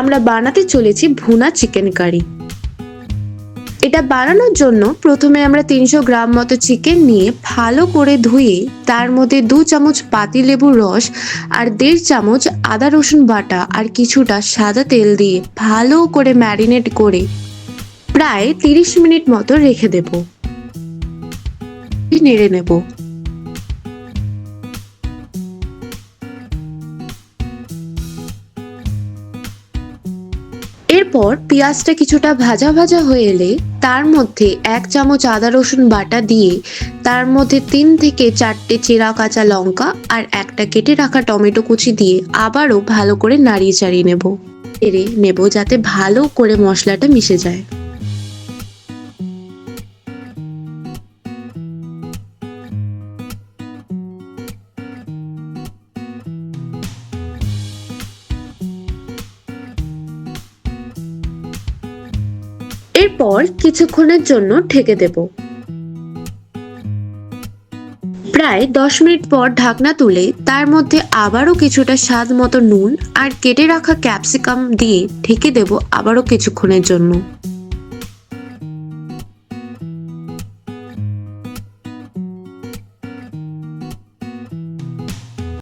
আমরা বানাতে চলেছি ভুনা চিকেন কারি। এটা বানানোর জন্য প্রথমে আমরা 300 গ্রাম মতো চিকেন নিয়ে ভালো করে ধুয়ে তার মধ্যে 2 চামচ পাতিলেবুর রস আর 1.5 চামচ আদা রসুন বাটা আর কিছুটা সাদা তেল দিয়ে ভালো করে ম্যারিনেট করে প্রায় 30 মিনিট মতো রেখে দেব। নেড়ে নেব। এরপর পেঁয়াজটা কিছুটা ভাজা ভাজা হয়ে এলে তার মধ্যে 1 চামচ আদা রসুন বাটা দিয়ে তার মধ্যে 3 থেকে 4টে চেরা কাঁচা লঙ্কা আর একটা কেটে রাখা টমেটো কুচি দিয়ে আবারও ভালো করে নাড়িয়ে চাড়িয়ে নেব যাতে ভালো করে মশলাটা মিশে যায়। এরপর কিছুক্ষণের জন্য ঢেকে দেব। প্রায় 10 মিনিট পর ঢাকনা তুলে তার মধ্যে আবারও কিছুটা স্বাদ মতো নুন আর কেটে রাখা ক্যাপসিকাম দিয়ে ঢেকে দেব আবারও কিছুক্ষণের জন্য।